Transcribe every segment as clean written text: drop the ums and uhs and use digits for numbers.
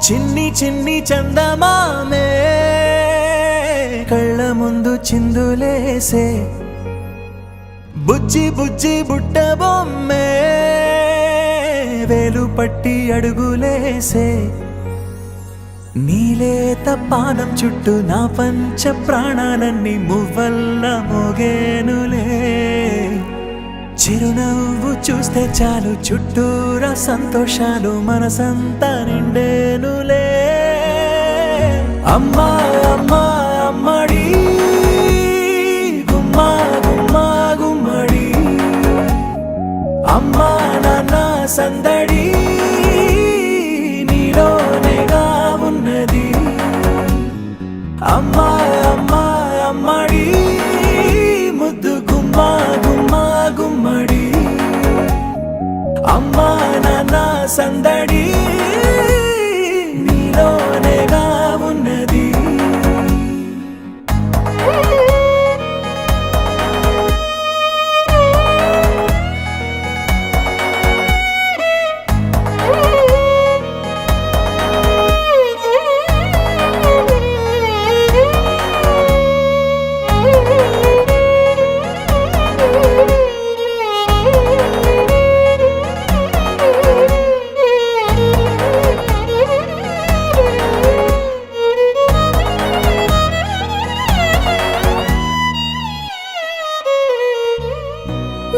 చిన్ని చిన్ని చందమామే కళ్ళ ముందు చిందులేసే బుజ్జి బుజ్జి బుట్ట బొమ్మే వేలు పట్టి అడుగులేసే నీలేత పాదం చుట్టూ నా పంచ ప్రాణాలన్నీ మువ్వల్ల మోగేనులే చిరునవ్వు చూస్తే చాలు చుట్టూరా సంతోషాలు మనసంతా నిండేనులే అమ్మా అమ్మా అమ్మడి గుమ్మా గుమ్మా గుమ్మడి అమ్మా నాన్న సందడి నీలోనేగా ఉన్నది అమ్మా అమ్మా అమ్మడి ముద్దు గుమ్మా గుమ్మా గుమ్మడి అమ్మా నాన్న సందడి నీలోనేగా ఉన్నది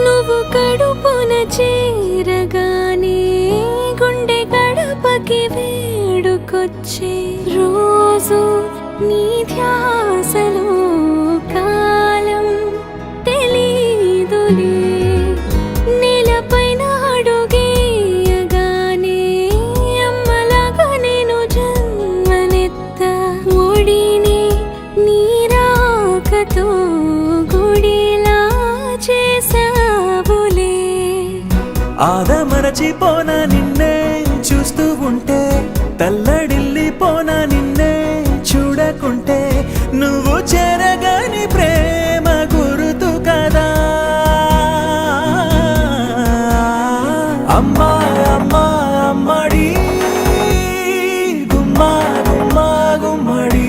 నువ్వు కడుపున చేరగానే గుండె గడపకి వేడుకొచ్చే రోజు నీ ధ్యాసలో కాలం తెలీదులే నేలపైన అడుగేయగానే అమ్మలాగా నేను జన్మనెత్త ఒడిని నీ రాకతో గుడిలా చేసావులే ఆదమరచిపోన నిన్నే చూస్తూ ఉంటే తల్లడిల్లిపోన నిన్నే చూడకుంటే నువ్వు చెరగని ప్రేమ గురుతు కదా అమ్మా అమ్మా అమ్మడి గుమ్మా గుమ్మా గుమ్మడి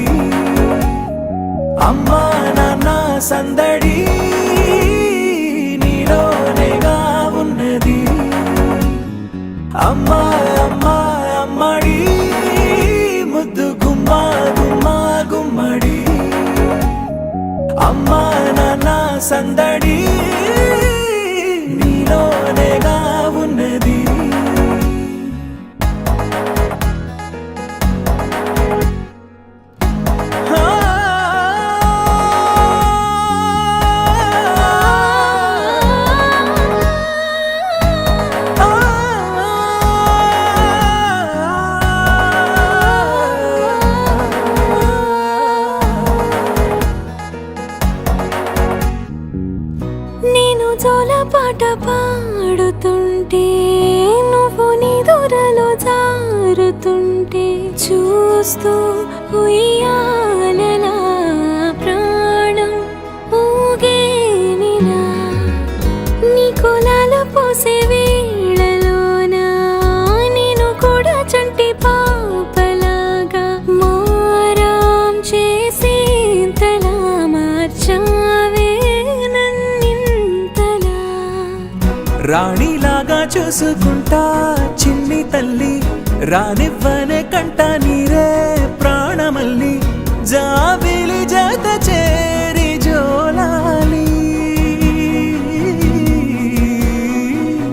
అమ్మా నాన్న సందడి నీలోనేగా ఉన్నది అమ్మా అమ్మా అమ్మడి ముద్దు గుమ్మా గుమ్మా గుమ్మడి అమ్మా నాన్న సందడి నీలోనేగా ఉన్నది నేను జోలపాట పాడుతుంటే నువ్వు నిదురలో జారుతుంటే చూస్తూ ఉయ్యాలలా ప్రాణం ఊగేనిలా నీ కులాల పోసే వేళలోన నేను కూడా చంటి పాపలాగా మారాం చేసేంతలా మార్చావే రాణిలాగా చూసుకుంటా చిన్ని తల్లి రానివ్వనే కంట నీరే